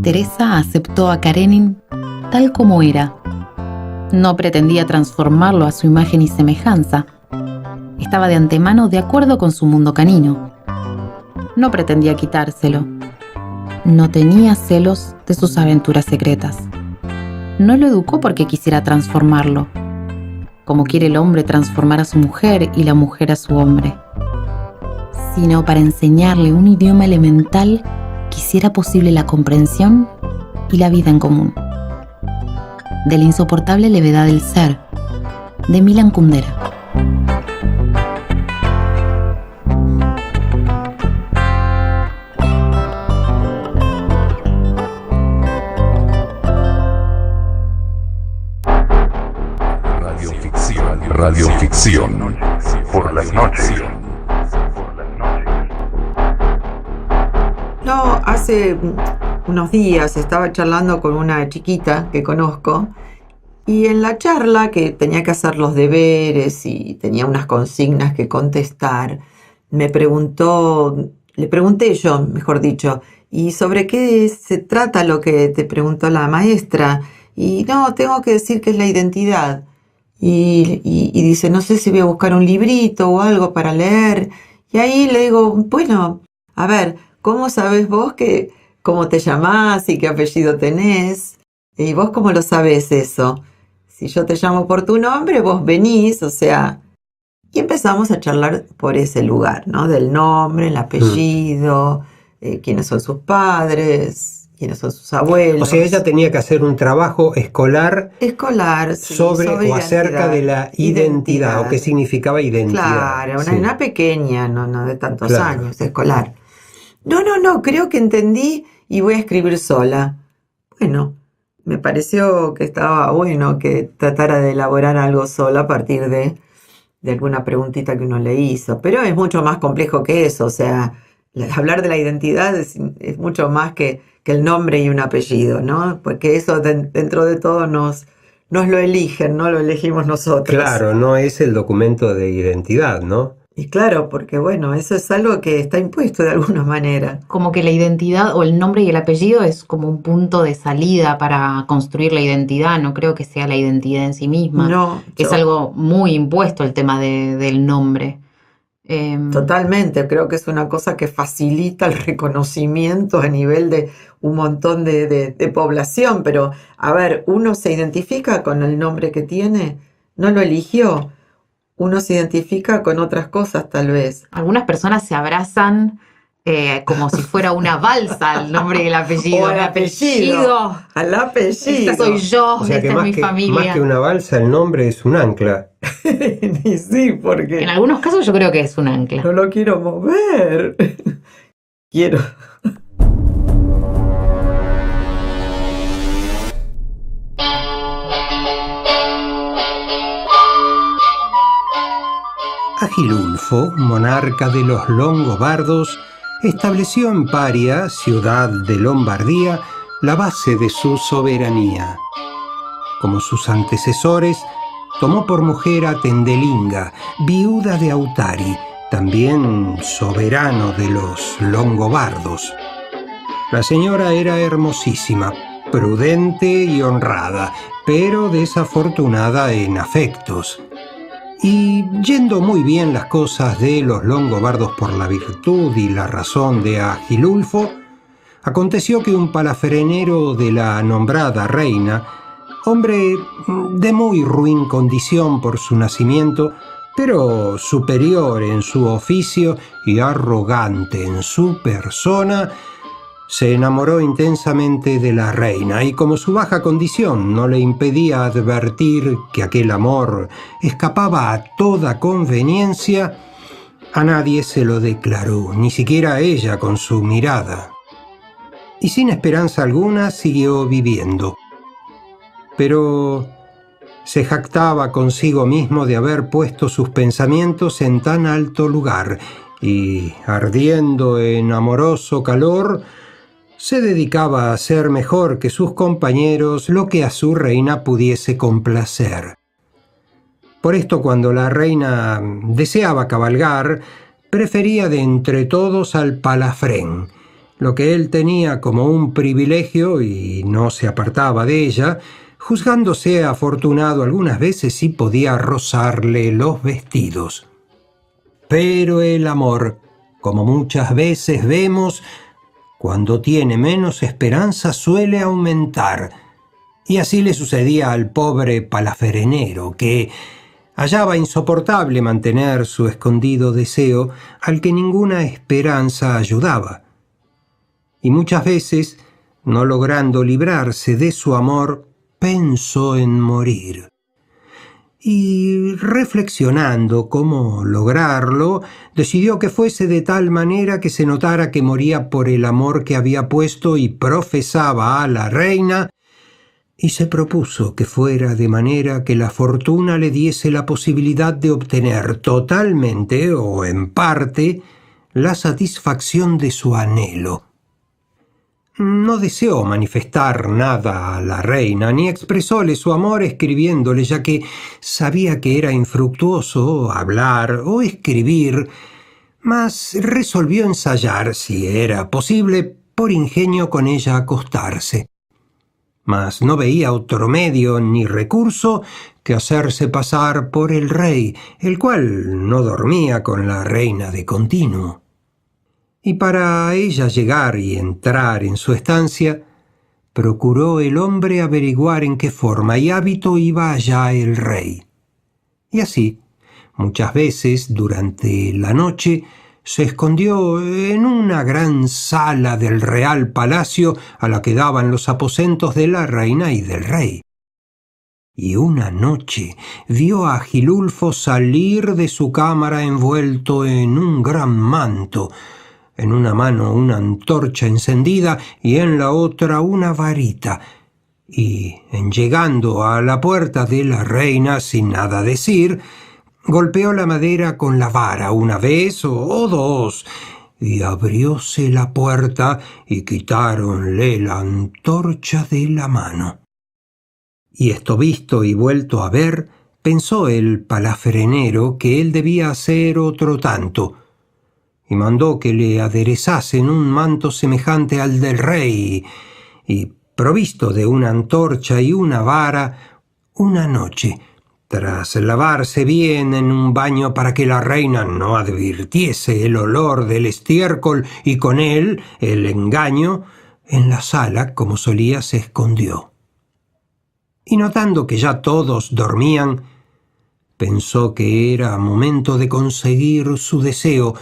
Teresa aceptó a Karenin tal como era. No pretendía transformarlo a su imagen y semejanza. Estaba de antemano de acuerdo con su mundo canino. No pretendía quitárselo. No tenía celos de sus aventuras secretas. No lo educó porque quisiera transformarlo, como quiere el hombre transformar a su mujer y la mujer a su hombre, sino para enseñarle un idioma elemental que hiciera posible la comprensión y la vida en común. De la insoportable levedad del ser, de Milan Kundera. Radioficción por las noches. No, hace unos días estaba charlando con una chiquita que conozco y en la charla, que tenía que hacer los deberes y tenía unas consignas que contestar, le pregunté yo, mejor dicho, ¿y sobre qué se trata lo que te preguntó la maestra? Y no, tengo que decir que es la identidad. Y dice, no sé si voy a buscar un librito o algo para leer. Y ahí le digo, bueno, a ver, ¿cómo sabes vos cómo te llamás y qué apellido tenés? ¿Y vos cómo lo sabés eso? Si yo te llamo por tu nombre, vos venís, o sea... Y empezamos a charlar por ese lugar, ¿no? Del nombre, el apellido, quiénes son sus padres, quiénes son sus abuelos. O sea, ella tenía que hacer un trabajo escolar sí, sobre o acerca de la identidad, o qué significaba identidad. Claro, una pequeña, no de tantos años, escolar. No, creo que entendí y voy a escribir sola. Bueno, me pareció que estaba bueno que tratara de elaborar algo sola a partir de alguna preguntita que uno le hizo. Pero es mucho más complejo que eso, o sea, hablar de la identidad es mucho más que el nombre y un apellido, ¿no? Porque eso dentro de todo nos lo eligen, no lo elegimos nosotros. Claro, no es el documento de identidad, ¿no? Y claro, porque bueno, eso es algo que está impuesto de alguna manera. Como que la identidad o el nombre y el apellido es como un punto de salida para construir la identidad. No creo que sea la identidad en sí misma. No, es algo muy impuesto el tema del nombre. Totalmente, creo que es una cosa que facilita el reconocimiento a nivel de un montón de población, pero a ver, uno se identifica con el nombre que tiene, no lo eligió, uno se identifica con otras cosas tal vez. Algunas personas se abrazan como si fuera una balsa el nombre y el apellido. O al apellido. Al apellido. Esta soy yo, o sea, esta es mi familia. Más que una balsa, el nombre es un ancla. Y sí, porque... En algunos casos yo creo que es un ancla. No lo quiero mover. Quiero... Agilulfo, monarca de los longobardos, estableció en Paria, ciudad de Lombardía, la base de su soberanía. Como sus antecesores, tomó por mujer a Tendelinga, viuda de Autari, también soberano de los longobardos. La señora era hermosísima, prudente y honrada, pero desafortunada en afectos. Y yendo muy bien las cosas de los longobardos por la virtud y la razón de Agilulfo, aconteció que un palafrenero de la nombrada reina, hombre de muy ruin condición por su nacimiento, pero superior en su oficio y arrogante en su persona, se enamoró intensamente de la reina, y como su baja condición no le impedía advertir que aquel amor escapaba a toda conveniencia, a nadie se lo declaró, ni siquiera a ella con su mirada. Y sin esperanza alguna siguió viviendo. Pero se jactaba consigo mismo de haber puesto sus pensamientos en tan alto lugar, y ardiendo en amoroso calor, se dedicaba a hacer mejor que sus compañeros lo que a su reina pudiese complacer. Por esto, cuando la reina deseaba cabalgar, prefería de entre todos al Palafrén, lo que él tenía como un privilegio y no se apartaba de ella, juzgándose afortunado algunas veces si podía rozarle los vestidos. Pero el amor, como muchas veces vemos, cuando tiene menos esperanza suele aumentar, y así le sucedía al pobre palafrenero, que hallaba insoportable mantener su escondido deseo al que ninguna esperanza ayudaba. Y muchas veces, no logrando librarse de su amor, pensó en morir. Y reflexionando cómo lograrlo, decidió que fuese de tal manera que se notara que moría por el amor que había puesto y profesaba a la reina, y se propuso que fuera de manera que la fortuna le diese la posibilidad de obtener totalmente o en parte la satisfacción de su anhelo. No deseó manifestar nada a la reina, ni expresóle su amor escribiéndole, ya que sabía que era infructuoso hablar o escribir, mas resolvió ensayar, si era posible, por ingenio con ella acostarse. Mas no veía otro medio ni recurso que hacerse pasar por el rey, el cual no dormía con la reina de continuo. Y para ella llegar y entrar en su estancia, procuró el hombre averiguar en qué forma y hábito iba allá el rey. Y así, muchas veces durante la noche, se escondió en una gran sala del real palacio a la que daban los aposentos de la reina y del rey. Y una noche vio a Agilulfo salir de su cámara envuelto en un gran manto, en una mano una antorcha encendida y en la otra una varita, y en llegando a la puerta de la reina sin nada decir, golpeó la madera con la vara una vez o dos, y abrióse la puerta y quitáronle la antorcha de la mano. Y esto visto y vuelto a ver, pensó el palafrenero que él debía hacer otro tanto, y mandó que le aderezasen un manto semejante al del rey, y provisto de una antorcha y una vara, una noche, tras lavarse bien en un baño para que la reina no advirtiese el olor del estiércol y con él el engaño, en la sala, como solía, se escondió. Y notando que ya todos dormían, pensó que era momento de conseguir su deseo,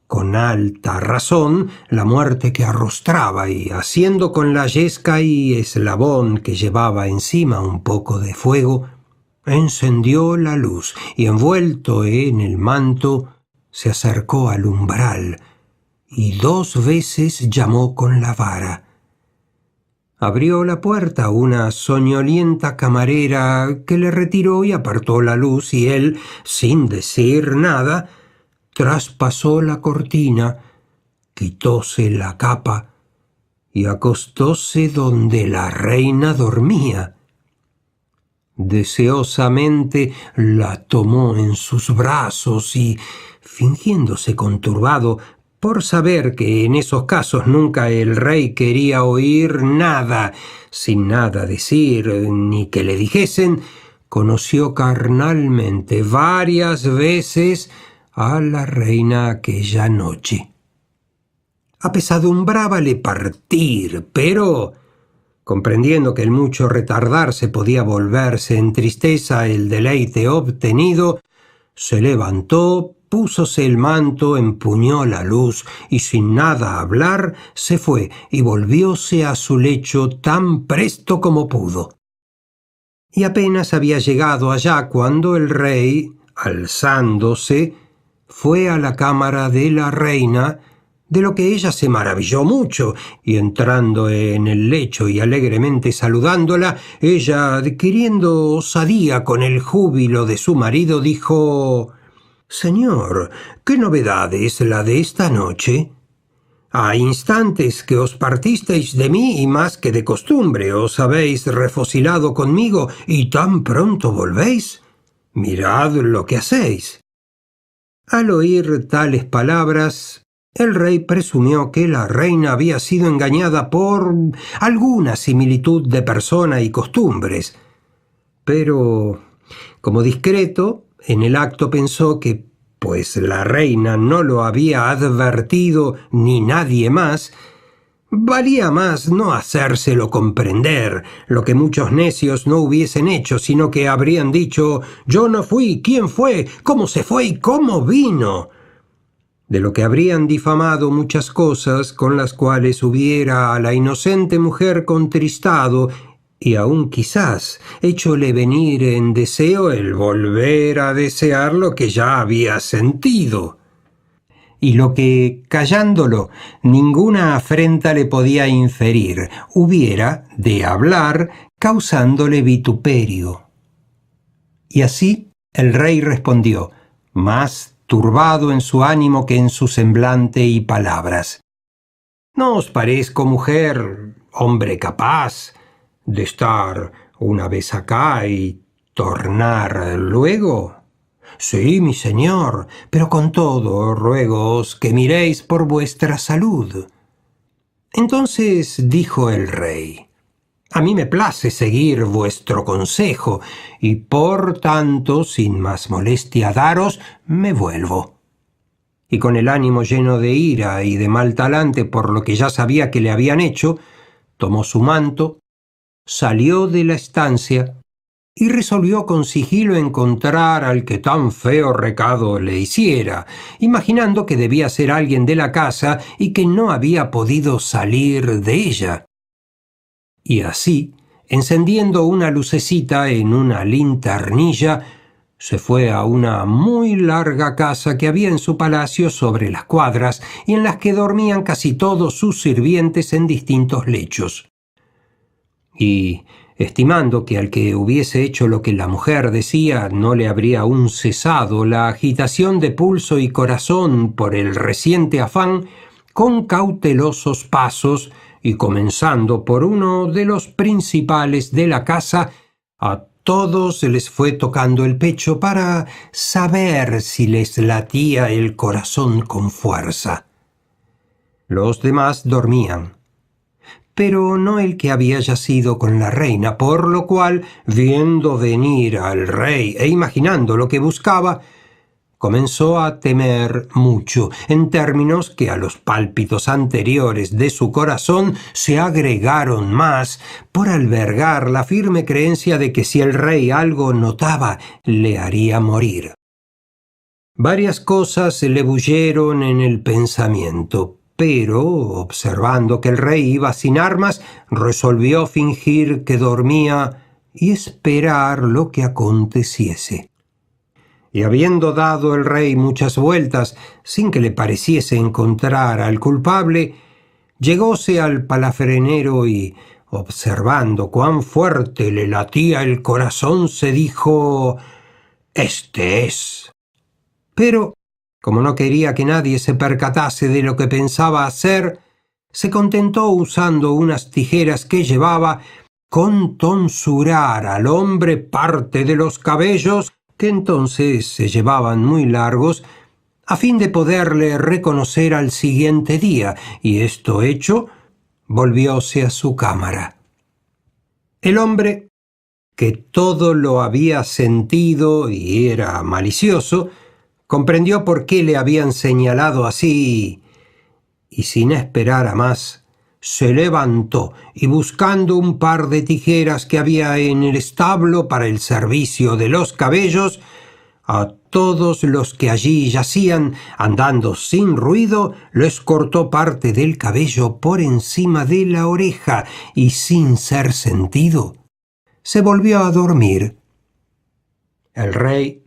con alta razón, la muerte que arrostraba, y haciendo con la yesca y eslabón que llevaba encima un poco de fuego, encendió la luz y envuelto en el manto se acercó al umbral y 2 veces llamó con la vara. Abrió la puerta una soñolienta camarera que le retiró y apartó la luz, y él, sin decir nada, traspasó la cortina, quitóse la capa y acostóse donde la reina dormía. Deseosamente la tomó en sus brazos y, fingiéndose conturbado por saber que en esos casos nunca el rey quería oír nada, sin nada decir ni que le dijesen, conoció carnalmente varias veces a la reina aquella noche. Apesadumbrábale partir, pero, comprendiendo que el mucho retardarse podía volverse en tristeza el deleite obtenido, se levantó, púsose el manto, empuñó la luz y sin nada hablar se fue y volvióse a su lecho tan presto como pudo. Y apenas había llegado allá cuando el rey, alzándose, fue a la cámara de la reina, de lo que ella se maravilló mucho, y entrando en el lecho y alegremente saludándola, ella, adquiriendo osadía con el júbilo de su marido, dijo: «Señor, ¿qué novedad es la de esta noche? A instantes que os partisteis de mí y más que de costumbre os habéis refosilado conmigo y tan pronto volvéis. Mirad lo que hacéis». Al oír tales palabras, el rey presumió que la reina había sido engañada por alguna similitud de persona y costumbres, pero, como discreto, en el acto pensó que, pues la reina no lo había advertido ni nadie más, valía más no hacérselo comprender, lo que muchos necios no hubiesen hecho, sino que habrían dicho: «Yo no fui, ¿quién fue? ¿Cómo se fue y cómo vino?», de lo que habrían difamado muchas cosas con las cuales hubiera a la inocente mujer contristado y aún quizás héchole venir en deseo el volver a desear lo que ya había sentido. Y lo que, callándolo, ninguna afrenta le podía inferir, hubiera de hablar, causándole vituperio. Y así el rey respondió, más turbado en su ánimo que en su semblante y palabras: «¿No os parezco, mujer, hombre capaz de estar una vez acá y tornar luego?» «Sí, mi señor, pero con todo ruégoos que miréis por vuestra salud». Entonces dijo el rey: «A mí me place seguir vuestro consejo, y por tanto, sin más molestia daros, me vuelvo». Y con el ánimo lleno de ira y de mal talante por lo que ya sabía que le habían hecho, tomó su manto, salió de la estancia y resolvió con sigilo encontrar al que tan feo recado le hiciera, imaginando que debía ser alguien de la casa y que no había podido salir de ella. Y así, encendiendo una lucecita en una linternilla, se fue a una muy larga casa que había en su palacio sobre las cuadras y en las que dormían casi todos sus sirvientes en distintos lechos. Y, estimando que al que hubiese hecho lo que la mujer decía no le habría aún cesado la agitación de pulso y corazón por el reciente afán, con cautelosos pasos y comenzando por uno de los principales de la casa, a todos les fue tocando el pecho para saber si les latía el corazón con fuerza. Los demás dormían, pero no el que había yacido con la reina, por lo cual, viendo venir al rey e imaginando lo que buscaba, comenzó a temer mucho, en términos que a los pálpitos anteriores de su corazón se agregaron más, por albergar la firme creencia de que si el rey algo notaba, le haría morir. Varias cosas se le bulleron en el pensamiento, pero, observando que el rey iba sin armas, resolvió fingir que dormía y esperar lo que aconteciese. Y habiendo dado el rey muchas vueltas sin que le pareciese encontrar al culpable, llegóse al palafrenero y, observando cuán fuerte le latía el corazón, se dijo: «Este es». Pero, como no quería que nadie se percatase de lo que pensaba hacer, se contentó, usando unas tijeras que llevaba, con tonsurar al hombre parte de los cabellos, que entonces se llevaban muy largos, a fin de poderle reconocer al siguiente día, y esto hecho, volvióse a su cámara. El hombre, que todo lo había sentido y era malicioso, comprendió por qué le habían señalado así, y sin esperar a más, se levantó y, buscando un par de tijeras que había en el establo para el servicio de los cabellos, a todos los que allí yacían, andando sin ruido, les cortó parte del cabello por encima de la oreja y, sin ser sentido, se volvió a dormir. El rey,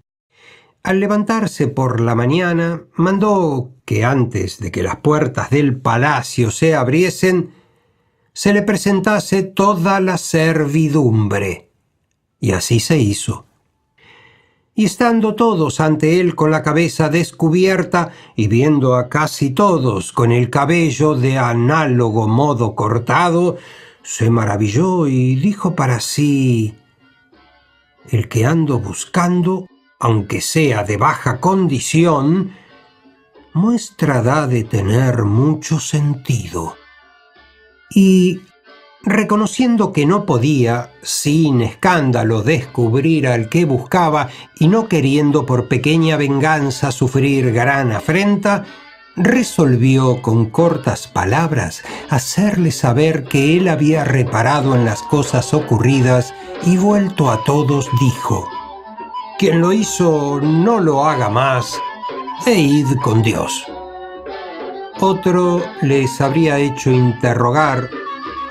al levantarse por la mañana, mandó que antes de que las puertas del palacio se abriesen, se le presentase toda la servidumbre. Y así se hizo. Y estando todos ante él con la cabeza descubierta y viendo a casi todos con el cabello de análogo modo cortado, se maravilló y dijo para sí: «El que ando buscando aunque sea de baja condición, muestra da de tener mucho sentido. Y, reconociendo que no podía, sin escándalo, descubrir al que buscaba y no queriendo por pequeña venganza sufrir gran afrenta, resolvió con cortas palabras hacerle saber que él había reparado en las cosas ocurridas y vuelto a todos dijo: «Quien lo hizo no lo haga más, e id con Dios». Otro les habría hecho interrogar,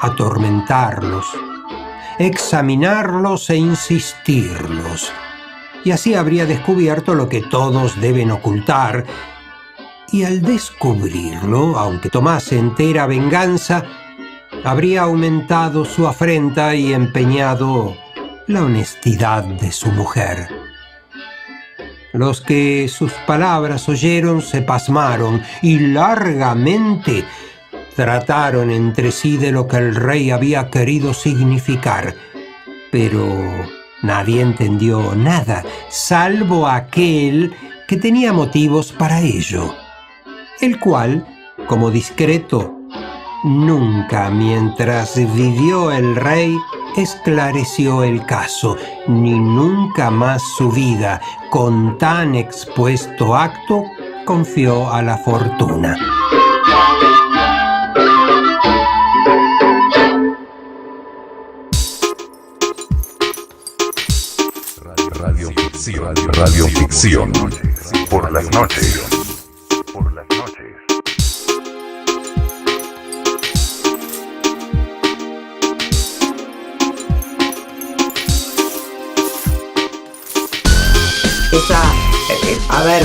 atormentarlos, examinarlos e insistirlos, y así habría descubierto lo que todos deben ocultar, y al descubrirlo, aunque tomase entera venganza, habría aumentado su afrenta y empeñado la honestidad de su mujer. Los que sus palabras oyeron se pasmaron y largamente trataron entre sí de lo que el rey había querido significar, pero nadie entendió nada, salvo aquel que tenía motivos para ello, el cual, como discreto, nunca mientras vivió el rey esclareció el caso, ni nunca más su vida con tan expuesto acto confió a la fortuna. Radioficción. Por las noches. A ver,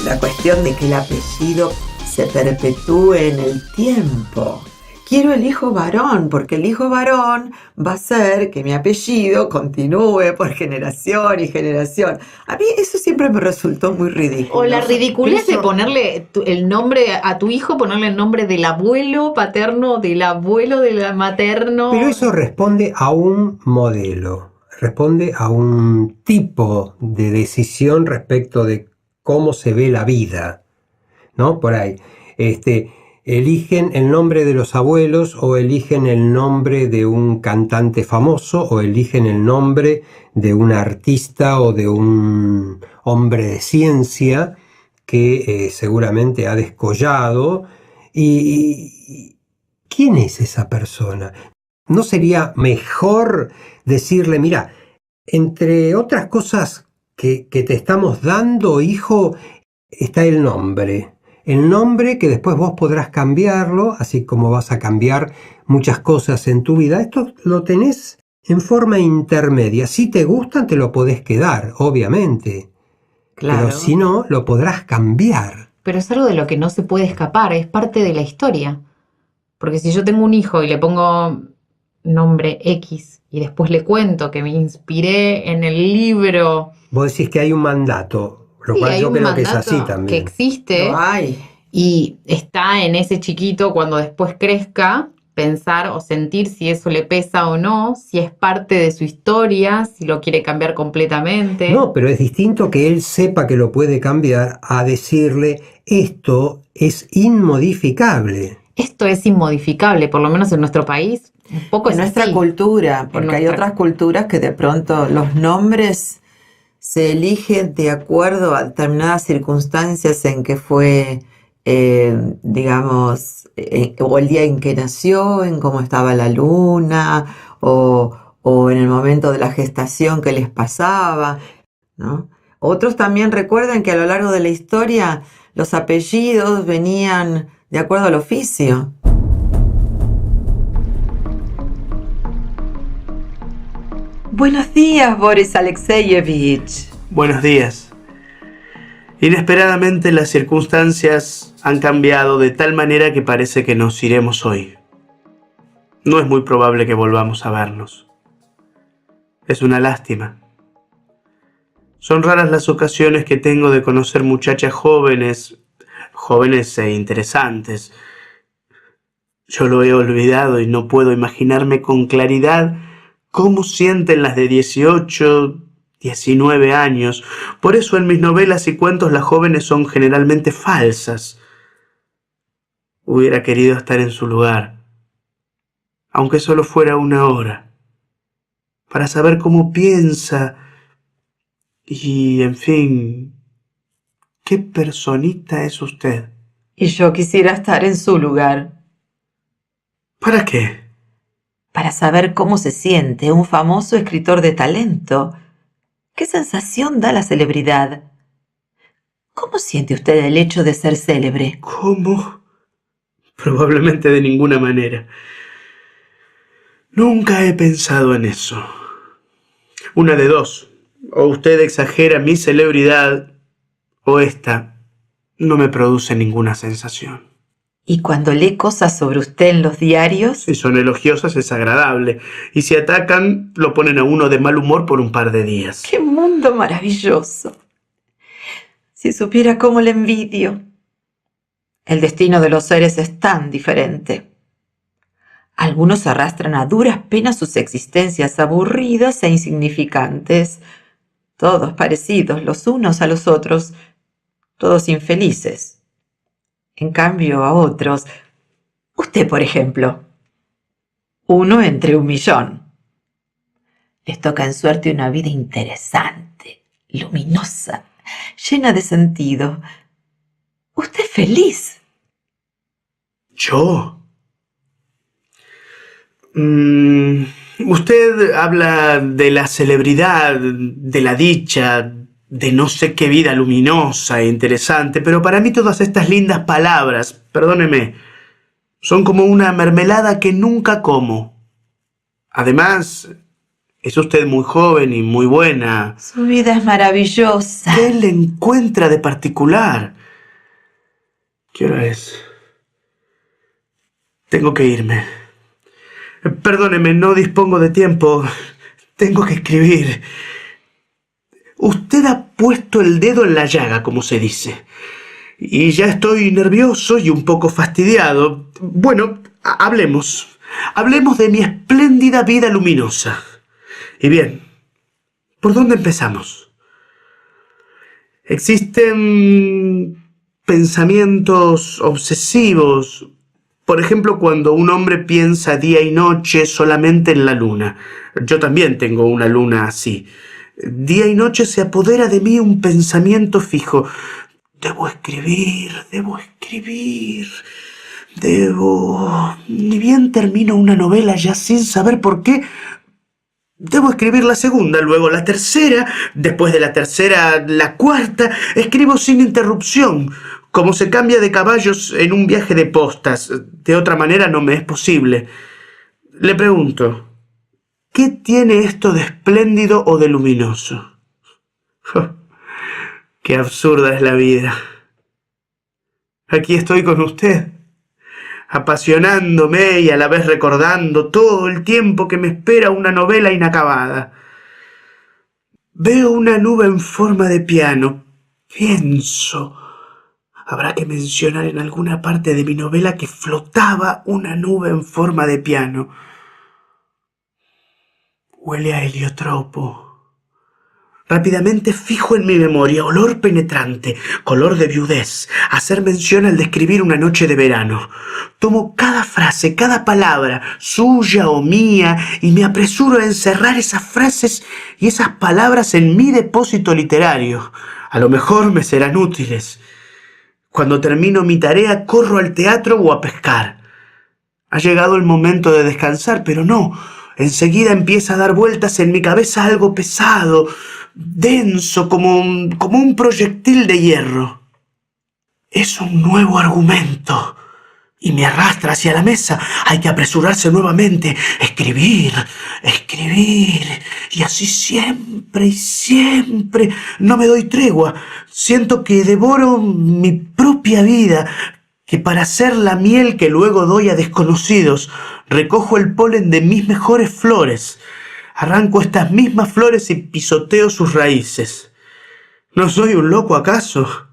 la cuestión de que el apellido se perpetúe en el tiempo. Quiero el hijo varón, porque el hijo varón va a hacer que mi apellido continúe por generación y generación. A mí eso siempre me resultó muy ridículo. O la ridiculez de ponerle el nombre a tu hijo, ponerle el nombre del abuelo paterno, del abuelo del materno. Pero eso responde a un modelo, responde a un tipo de decisión respecto de cómo se ve la vida, ¿no? Por ahí, eligen el nombre de los abuelos, o eligen el nombre de un cantante famoso, o eligen el nombre de un artista o de un hombre de ciencia que seguramente ha descollado. ¿Y quién es esa persona? ¿No sería mejor decirle, mira, entre otras cosas que te estamos dando, hijo, está el nombre que después vos podrás cambiarlo, así como vas a cambiar muchas cosas en tu vida? Esto lo tenés en forma intermedia. Si te gustan, te lo podés quedar, obviamente. Claro. Pero si no, lo podrás cambiar. Pero es algo de lo que no se puede escapar, es parte de la historia. Porque si yo tengo un hijo y le pongo nombre X y después le cuento que me inspiré en el libro... Vos decís que hay un mandato, lo cual yo creo que es así también. Que existe Ay. y está en ese chiquito cuando después crezca, pensar o sentir si eso le pesa o no, si es parte de su historia, si lo quiere cambiar completamente. No, pero es distinto que él sepa que lo puede cambiar a decirle esto es inmodificable. Esto es inmodificable, por lo menos en nuestro país. Un poco En es nuestra así. cultura, porque hay otras culturas que de pronto los nombres se eligen de acuerdo a determinadas circunstancias en que fue, digamos, o el día en que nació, en cómo estaba la luna, o en el momento de la gestación que les pasaba, ¿no? Otros también recuerdan que a lo largo de la historia los apellidos venían de acuerdo al oficio. Buenos días, Boris Alexeyevich. Buenos días. Inesperadamente las circunstancias han cambiado de tal manera que parece que nos iremos hoy. No es muy probable que volvamos a vernos. Es una lástima. Son raras las ocasiones que tengo de conocer muchachas jóvenes e interesantes. Yo lo he olvidado y no puedo imaginarme con claridad cómo sienten las de 18 19 años. Por eso en mis novelas y cuentos las jóvenes son generalmente falsas. Hubiera querido estar en su lugar, aunque solo fuera 1 hora, para saber cómo piensa y, en fin, qué personita es usted. Y yo quisiera estar en su lugar. ¿Para qué? Para saber cómo se siente un famoso escritor de talento. ¿Qué sensación da la celebridad? ¿Cómo siente usted el hecho de ser célebre? ¿Cómo? Probablemente de ninguna manera. Nunca he pensado en eso. Una de dos. O usted exagera mi celebridad, o esta no me produce ninguna sensación. ¿Y cuando lee cosas sobre usted en los diarios? Si son elogiosas es agradable, y si atacan lo ponen a uno de mal humor por un par de días. ¡Qué mundo maravilloso! Si supiera cómo le envidio. El destino de los seres es tan diferente. Algunos arrastran a duras penas sus existencias aburridas e insignificantes, todos parecidos los unos a los otros, todos infelices. En cambio a otros, usted por ejemplo, 1 entre 1.000.000. Les toca en suerte una vida interesante, luminosa, llena de sentido. Usted es feliz. ¿Yo? Usted habla de la celebridad, de la dicha, de no sé qué vida luminosa e interesante, pero para mí todas estas lindas palabras, perdóneme, son como una mermelada que nunca como. Además, es usted muy joven y muy buena. Su vida es maravillosa. ¿Qué le encuentra de particular? ¿Qué hora es? Tengo que irme. Perdóneme, no dispongo de tiempo. Tengo que escribir. Usted ha puesto el dedo en la llaga, como se dice. Y ya estoy nervioso y un poco fastidiado. Bueno, hablemos. Hablemos de mi espléndida vida luminosa. Y bien, ¿por dónde empezamos? Existen pensamientos obsesivos. Por ejemplo, cuando un hombre piensa día y noche solamente en la luna. Yo también tengo una luna así. Día y noche se apodera de mí un pensamiento fijo. Debo escribir. Ni bien termino una novela ya sin saber por qué. Debo escribir la segunda, luego la tercera, después de la tercera, la cuarta. Escribo sin interrupción, como se cambia de caballos en un viaje de postas. De otra manera no me es posible. Le pregunto, ¿qué tiene esto de espléndido o de luminoso? ¡Qué absurda es la vida! Aquí estoy con usted, apasionándome y a la vez recordando todo el tiempo que me espera una novela inacabada. Veo una nube en forma de piano. Pienso, habrá que mencionar en alguna parte de mi novela que flotaba una nube en forma de piano. Huele a heliotropo. Rápidamente fijo en mi memoria olor penetrante, color de viudez, hacer mención al describir una noche de verano. Tomo cada frase, cada palabra, suya o mía, y me apresuro a encerrar esas frases y esas palabras en mi depósito literario. A lo mejor me serán útiles. Cuando termino mi tarea, corro al teatro o a pescar. Ha llegado el momento de descansar, pero no. Enseguida empieza a dar vueltas en mi cabeza algo pesado, denso, como un proyectil de hierro. Es un nuevo argumento y me arrastra hacia la mesa. Hay que apresurarse nuevamente, escribir, y así siempre y siempre. No me doy tregua. Siento que devoro mi propia vida, que para hacer la miel que luego doy a desconocidos, recojo el polen de mis mejores flores. Arranco estas mismas flores y pisoteo sus raíces. ¿No soy un loco acaso?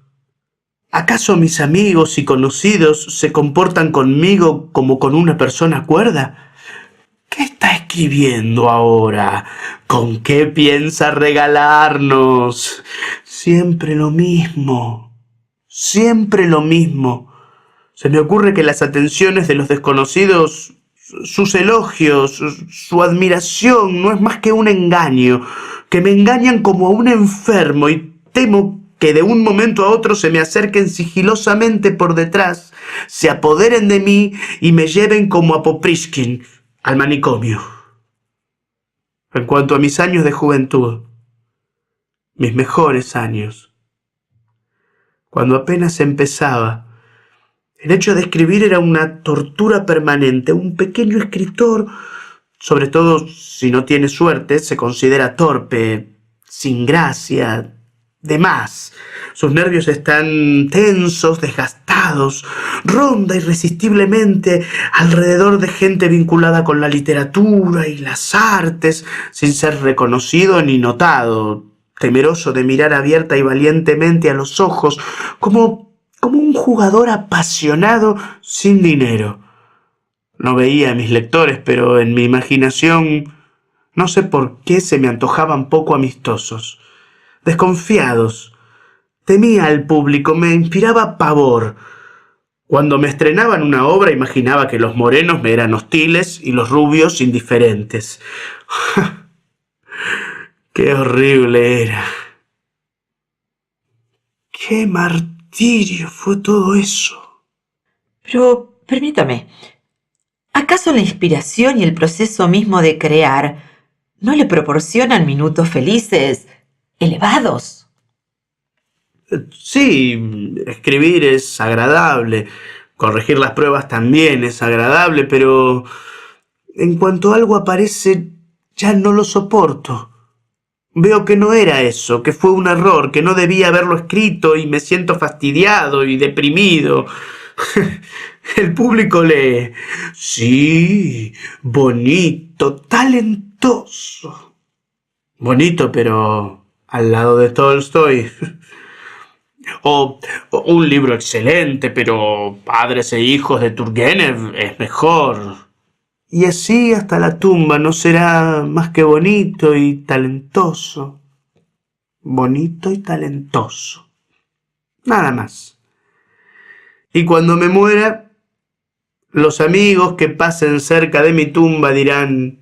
¿Acaso mis amigos y conocidos se comportan conmigo como con una persona cuerda? ¿Qué está escrito escribiendo ahora? ¿Con qué piensa regalarnos? Siempre lo mismo. Siempre lo mismo. Se me ocurre que las atenciones de los desconocidos, sus elogios, su admiración, no es más que un engaño, que me engañan como a un enfermo y temo que de un momento a otro se me acerquen sigilosamente por detrás, se apoderen de mí y me lleven como a Poprishkin al manicomio. En cuanto a mis años de juventud, mis mejores años, cuando apenas empezaba, el hecho de escribir era una tortura permanente. Un pequeño escritor, sobre todo si no tiene suerte, se considera torpe, sin gracia, de más. Sus nervios están tensos, desgastados, ronda irresistiblemente alrededor de gente vinculada con la literatura y las artes, sin ser reconocido ni notado, temeroso de mirar abierta y valientemente a los ojos, como un jugador apasionado sin dinero. No veía a mis lectores, pero en mi imaginación no sé por qué se me antojaban poco amistosos, desconfiados. Temía al público, me inspiraba pavor. Cuando me estrenaban una obra imaginaba que los morenos me eran hostiles y los rubios indiferentes. ¡Qué horrible era! ¡Qué martirio fue todo eso! Pero, permítame, ¿acaso la inspiración y el proceso mismo de crear no le proporcionan minutos felices, elevados? Sí, escribir es agradable, corregir las pruebas también es agradable, pero en cuanto algo aparece ya no lo soporto. Veo que no era eso, que fue un error, que no debía haberlo escrito y me siento fastidiado y deprimido. El público lee. Sí, bonito, talentoso. Bonito, pero al lado de Tolstoy. O un libro excelente, pero Padres e hijos de Turgenev es mejor. Y así hasta la tumba no será más que bonito y talentoso. Bonito y talentoso. Nada más. Y cuando me muera, los amigos que pasen cerca de mi tumba dirán: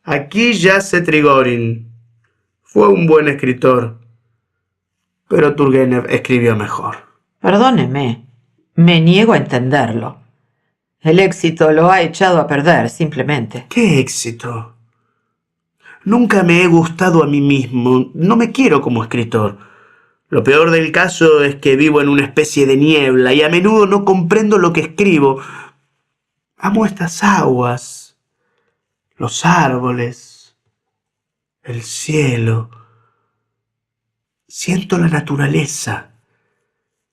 aquí yace Trigorin. Fue un buen escritor, pero Turgenev escribió mejor. Perdóneme, me niego a entenderlo. El éxito lo ha echado a perder, simplemente. ¿Qué éxito? Nunca me he gustado a mí mismo. No me quiero como escritor. Lo peor del caso es que vivo en una especie de niebla y a menudo no comprendo lo que escribo. Amo estas aguas, los árboles, el cielo. Siento la naturaleza.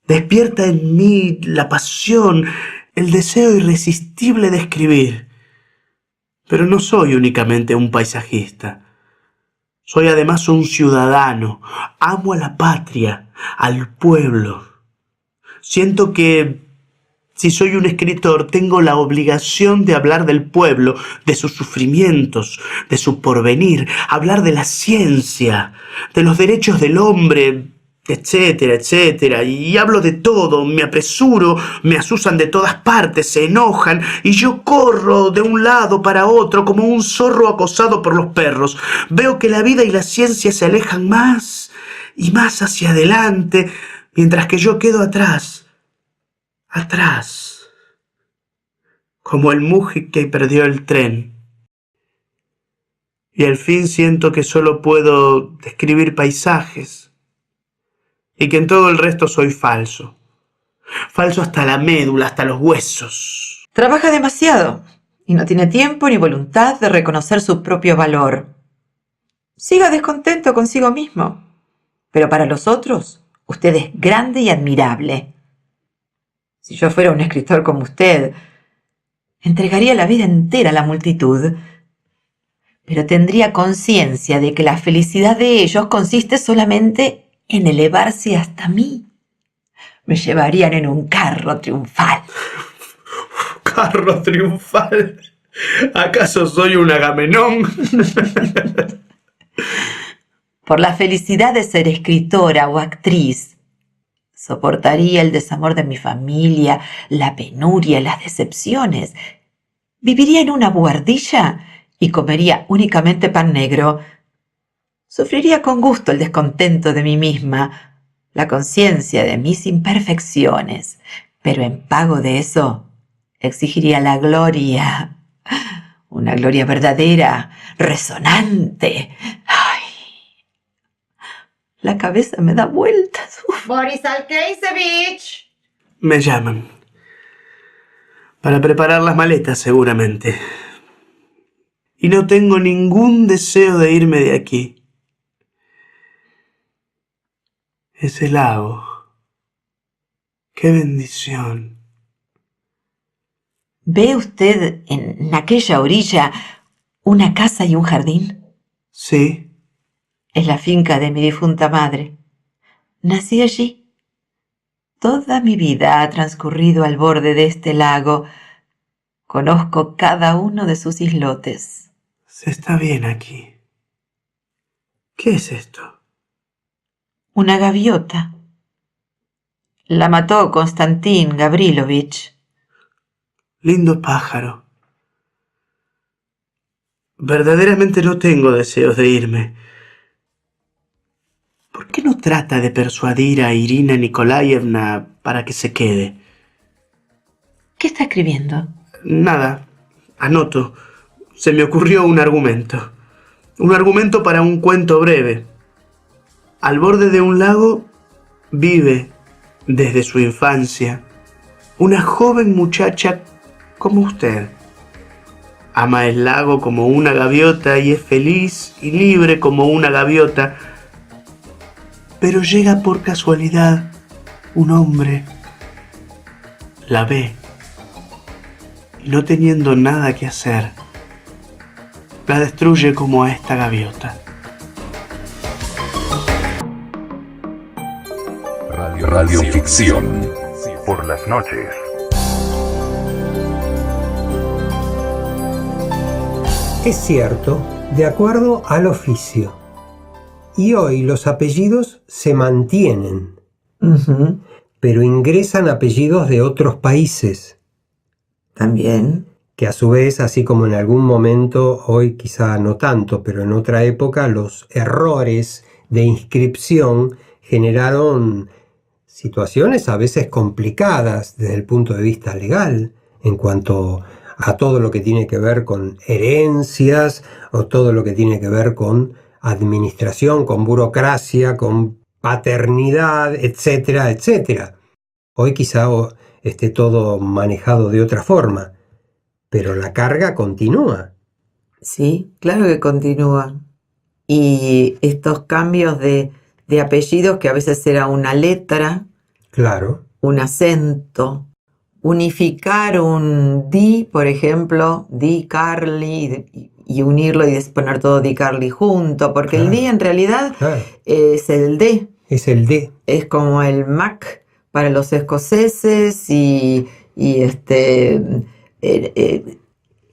Despierta en mí la pasión, el deseo irresistible de escribir. Pero no soy únicamente un paisajista. Soy además un ciudadano. Amo a la patria, al pueblo. Siento que, si soy un escritor, tengo la obligación de hablar del pueblo, de sus sufrimientos, de su porvenir, hablar de la ciencia, de los derechos del hombre, etcétera, etcétera. Y hablo de todo, me apresuro, me asusan de todas partes, se enojan, y yo corro de un lado para otro como un zorro acosado por los perros. Veo que la vida y la ciencia se alejan más y más hacia adelante, mientras que yo quedo atrás, como el mújic que perdió el tren. Y al fin siento que solo puedo describir paisajes, y que en todo el resto soy falso. Falso hasta la médula, hasta los huesos. Trabaja demasiado y no tiene tiempo ni voluntad de reconocer su propio valor. Siga descontento consigo mismo, pero para los otros, usted es grande y admirable. Si yo fuera un escritor como usted, entregaría la vida entera a la multitud, pero tendría conciencia de que la felicidad de ellos consiste solamente en elevarse hasta mí. Me llevarían en un carro triunfal. ¿Carro triunfal? ¿Acaso soy un Agamenón? Por la felicidad de ser escritora o actriz, soportaría el desamor de mi familia, la penuria, las decepciones. Viviría en una buhardilla y comería únicamente pan negro. Sufriría con gusto el descontento de mí misma, la conciencia de mis imperfecciones, pero en pago de eso exigiría la gloria, una gloria verdadera, resonante. ¡Ay! La cabeza me da vueltas. Uf. Boris Alkeisevich. Me llaman. Para preparar las maletas, seguramente. Y no tengo ningún deseo de irme de aquí. Ese lago. ¡Qué bendición! ¿Ve usted en aquella orilla una casa y un jardín? Sí. Es la finca de mi difunta madre. Nací allí. Toda mi vida ha transcurrido al borde de este lago. Conozco cada uno de sus islotes. Se está bien aquí. ¿Qué es esto? Una gaviota. La mató Konstantin Gavrilovich. Lindo pájaro. Verdaderamente no tengo deseos de irme. ¿Por qué no trata de persuadir a Irina Nikolaevna para que se quede? ¿Qué está escribiendo? Nada. Anoto. Se me ocurrió un argumento. Un argumento para un cuento breve. Al borde de un lago vive, desde su infancia, una joven muchacha como usted. Ama el lago como una gaviota y es feliz y libre como una gaviota. Pero llega por casualidad un hombre, la ve, y no teniendo nada que hacer, la destruye como a esta gaviota. Radioficción por las noches. Es cierto, de acuerdo al oficio. Y hoy los apellidos se mantienen, pero ingresan apellidos de otros países. También. Que a su vez, así como en algún momento, hoy quizá no tanto, pero en otra época, los errores de inscripción generaron situaciones a veces complicadas desde el punto de vista legal, en cuanto a todo lo que tiene que ver con herencias o todo lo que tiene que ver con administración, con burocracia, con paternidad, etcétera, etcétera. Hoy quizá esté todo manejado de otra forma, pero la carga continúa. Sí, claro que continúa. Y estos cambios de apellidos, que a veces era una letra, Claro. un acento, unificar un Di, por ejemplo, Di Carly, y unirlo y poner todo Di Carly junto, porque Claro. el Di en realidad Claro. es el D, Es el D. es como el Mac para los escoceses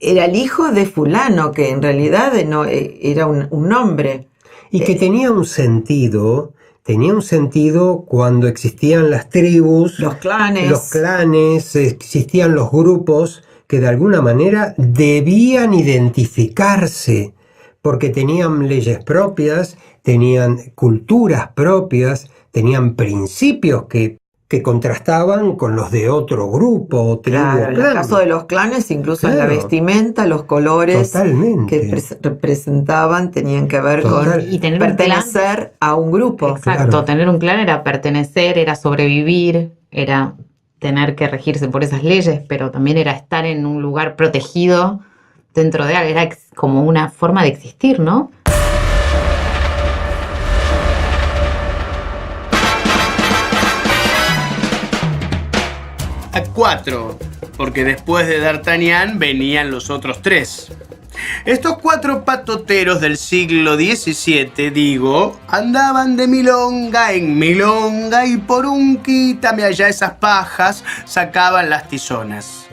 era el hijo de fulano, que en realidad no era un nombre. Y que tenía un sentido cuando existían las tribus, Los clanes. existían los grupos que de alguna manera debían identificarse, porque tenían leyes propias, tenían culturas propias, tenían principios que contrastaban con los de otro grupo, tribu Claro, o en clan. el caso de los clanes, incluso en la Claro. vestimenta, los colores Totalmente. que representaban tenían que ver Total. con Y tener un pertenecer a un grupo. Exacto, Claro. tener un clan era pertenecer, era sobrevivir, era tener que regirse por esas leyes, pero también era estar en un lugar protegido dentro de algo, era como una forma de existir, ¿no? A 4, porque después de D'Artagnan venían los otros 3. Estos 4 patoteros del siglo XVII, digo, andaban de milonga en milonga y por un quítame allá esas pajas sacaban las tizonas.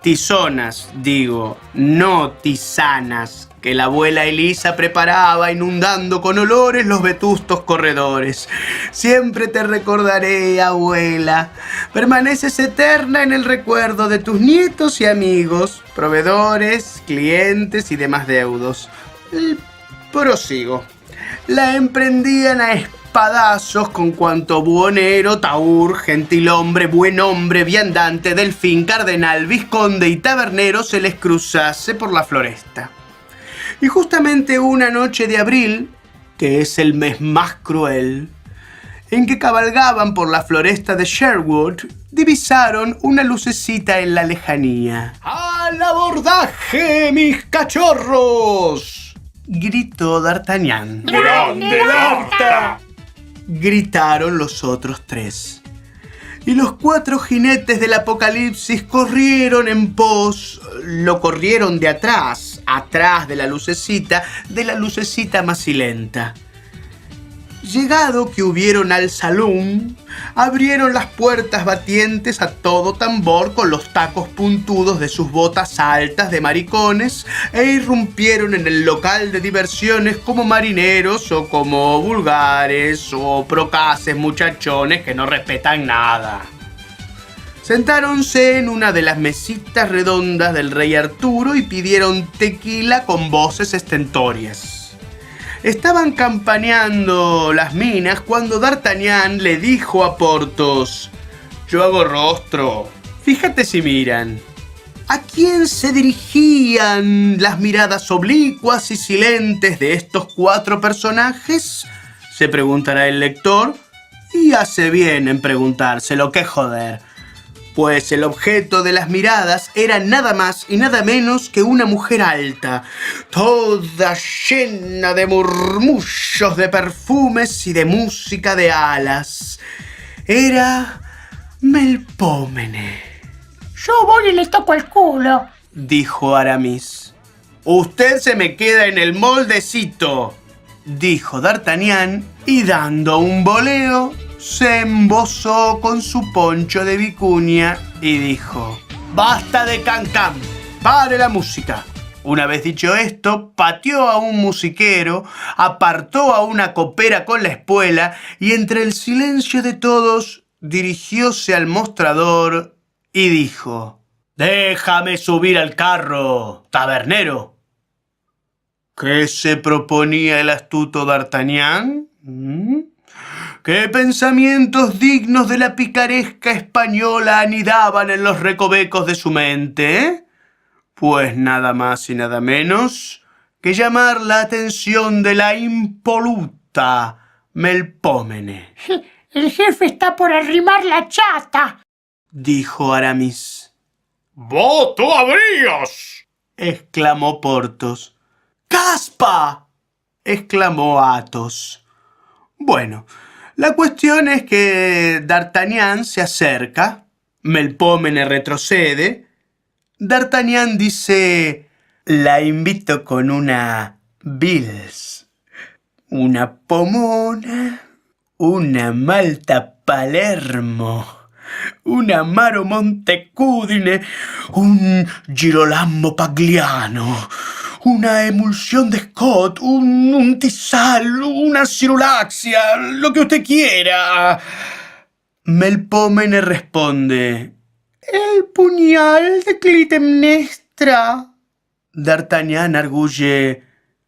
tizonas, digo, no tisanas, que la abuela Elisa preparaba inundando con olores los vetustos corredores. Siempre te recordaré, abuela. Permaneces eterna en el recuerdo de tus nietos y amigos, proveedores, clientes y demás deudos. Prosigo. La emprendían a espadazos con cuanto buhonero, taur, gentilhombre, buen hombre, viandante, delfín, cardenal, vizconde y tabernero se les cruzase por la floresta. Y justamente una noche de abril, que es el mes más cruel, en que cabalgaban por la floresta de Sherwood, divisaron una lucecita en la lejanía. ¡Al abordaje, mis cachorros!, gritó D'Artagnan. ¡Grande, D'Arta! Gritaron los otros tres. Y los 4 jinetes del apocalipsis corrieron en pos, lo corrieron de atrás de la lucecita macilenta. Llegado que hubieron al salón, abrieron las puertas batientes a todo tambor con los tacos puntudos de sus botas altas de maricones e irrumpieron en el local de diversiones como marineros o como vulgares o procaces muchachones que no respetan nada. Sentáronse en una de las mesitas redondas del rey Arturo y pidieron tequila con voces estentorias. Estaban campaneando las minas cuando D'Artagnan le dijo a Porthos: «Yo hago rostro, fíjate si miran». ¿A quién se dirigían las miradas oblicuas y silentes de estos 4 personajes? Se preguntará el lector, y hace bien en preguntárselo, qué joder. Pues el objeto de las miradas era nada más y nada menos que una mujer alta, toda llena de murmullos, de perfumes y de música de alas. Era Melpómene. Yo voy y le toco el culo, dijo Aramis. «Usted se me queda en el moldecito», dijo D'Artagnan, y dando un voleo, se embozó con su poncho de vicuña y dijo: «Basta de cancán, pare la música». Una vez dicho esto, pateó a un musiquero, apartó a una copera con la espuela y entre el silencio de todos dirigióse al mostrador y dijo: «Déjame subir al carro, tabernero». ¿Qué se proponía el astuto D'Artagnan? ¿Qué pensamientos dignos de la picaresca española anidaban en los recovecos de su mente? Pues nada más y nada menos que llamar la atención de la impoluta Melpómene. El jefe está por arrimar la chata, dijo Aramis. ¡Voto habrías!, exclamó Porthos. ¡Caspa!, exclamó Athos. Bueno, la cuestión es que D'Artagnan se acerca, Melpómene retrocede. D'Artagnan dice: «La invito con una Bills, una Pomona, una Malta Palermo, un Amaro Montecudine, un Girolamo Pagliano, una emulsión de Scott, un Tisal, una Cirulaxia, lo que usted quiera». Melpómene responde: «El puñal de Clitemnestra». D'Artagnan arguye: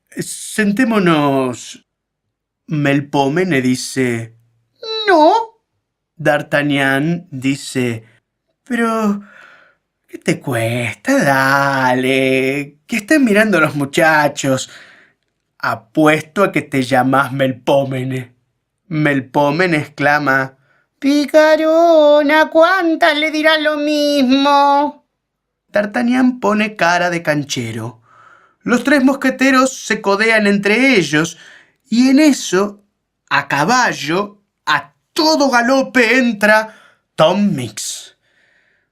«Sentémonos». Melpómene dice: «No». D'Artagnan dice: «Pero, ¿qué te cuesta? Dale, que están mirando los muchachos». «Apuesto a que te llamas Melpómene». Melpómene exclama: «Picarona, ¿cuántas le dirán lo mismo?». D'Artagnan pone cara de canchero. Los 3 mosqueteros se codean entre ellos, y en eso, a caballo, a todo galope entra Tom Mix.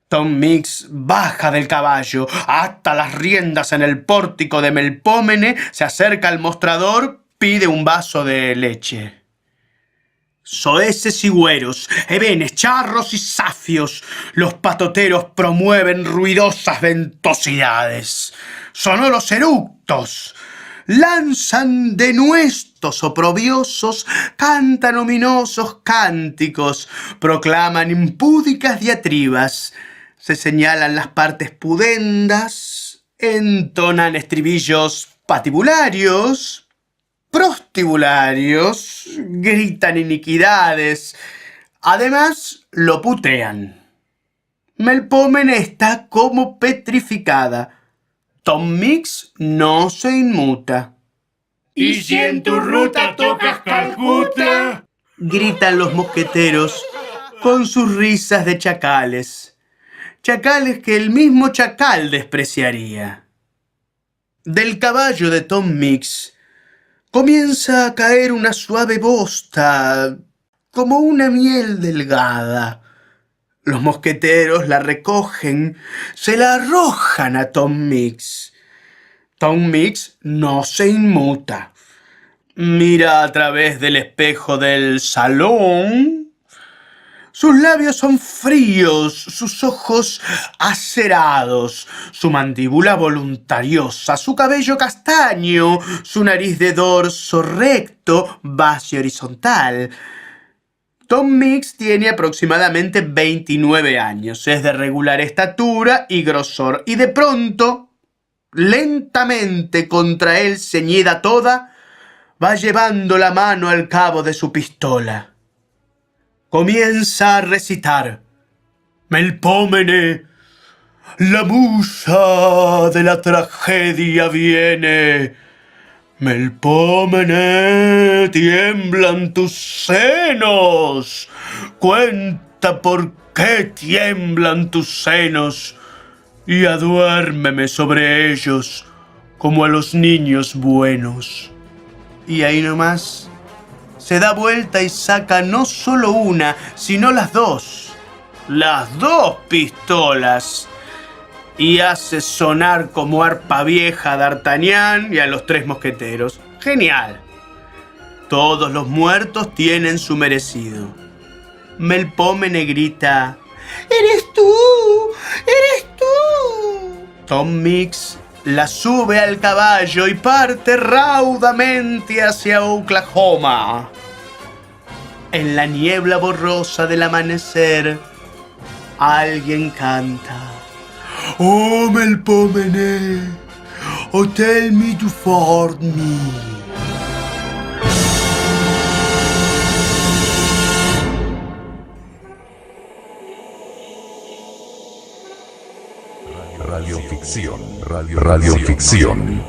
Tom Mix baja del caballo, ata las riendas en el pórtico de Melpómene, se acerca al mostrador, pide un vaso de leche. Soeces y güeros, hebenes, charros y safios, los patoteros promueven ruidosas ventosidades. Sonoros eructos lanzan denuestos oprobiosos, cantan ominosos cánticos, proclaman impúdicas diatribas, se señalan las partes pudendas, entonan estribillos patibularios, prostibularios, gritan iniquidades, además lo putean. Melpomene está como petrificada. Tom Mix no se inmuta. ¿Y si en tu ruta tocas Calcuta? Gritan los mosqueteros con sus risas de chacales. Chacales que el mismo chacal despreciaría. Del caballo de Tom Mix comienza a caer una suave bosta, como una miel delgada. Los mosqueteros la recogen, se la arrojan a Tom Mix. Tom Mix no se inmuta. Mira a través del espejo del salón. Sus labios son fríos, sus ojos acerados, su mandíbula voluntariosa, su cabello castaño, su nariz de dorso recto, base horizontal. Tom Mix tiene aproximadamente 29 años, es de regular estatura y grosor, y de pronto, lentamente contra él ceñida toda, va llevando la mano al cabo de su pistola. Comienza a recitar: Melpomene, la musa de la tragedia viene. Melpomene, tiemblan tus senos. Cuenta por qué tiemblan tus senos y aduérmeme sobre ellos como a los niños buenos. Y ahí nomás se da vuelta y saca no solo una, sino las dos pistolas, y hace sonar como arpa vieja a D'Artagnan y a los 3 mosqueteros. Genial. Todos los muertos tienen su merecido. Melpomene grita: ¡Eres tú! ¡Eres tú! Tom Mix la sube al caballo y parte raudamente hacia Oklahoma. En la niebla borrosa del amanecer, alguien canta: Oh, Melpomene, oh, tell me to ford me. Radioficción. Radioficción.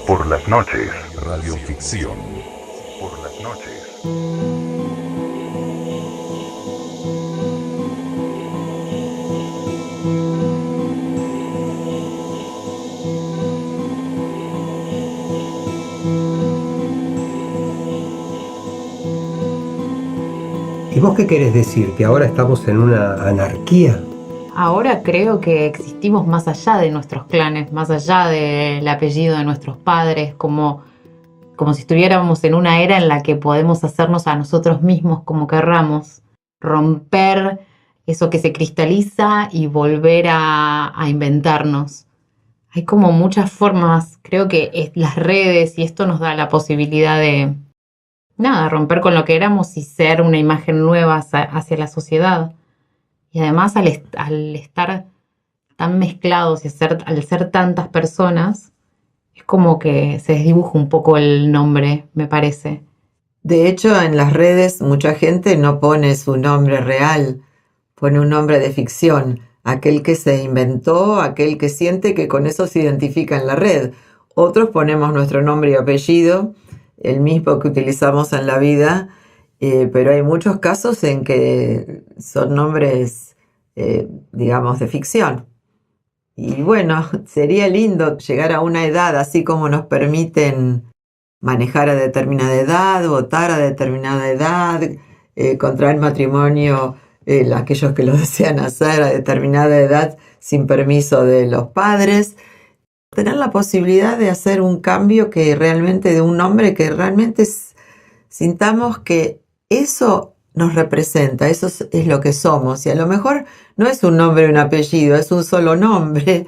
Por las noches. Radioficción. Por las noches. ¿Y vos qué querés decir? ¿Que ahora estamos en una anarquía? Ahora creo que existimos más allá de nuestros clanes, más allá del apellido de nuestros padres, como si estuviéramos en una era en la que podemos hacernos a nosotros mismos como querramos, romper eso que se cristaliza y volver a inventarnos. Hay como muchas formas, creo que las redes y esto nos da la posibilidad de romper con lo que éramos y ser una imagen nueva hacia la sociedad. Y además al estar tan mezclados y al ser tantas personas, es como que se desdibuja un poco el nombre, me parece. De hecho, en las redes mucha gente no pone su nombre real, pone un nombre de ficción, aquel que se inventó, aquel que siente que con eso se identifica en la red. Otros ponemos nuestro nombre y apellido, el mismo que utilizamos en la vida, pero hay muchos casos en que son nombres, digamos, de ficción. Y bueno, sería lindo llegar a una edad, así como nos permiten manejar a determinada edad, votar a determinada edad, contraer matrimonio, aquellos que lo desean hacer a determinada edad sin permiso de los padres. Tener la posibilidad de hacer un cambio que realmente, de un nombre que realmente sintamos que eso nos representa, eso es lo que somos. Y a lo mejor no es un nombre y un apellido, es un solo nombre,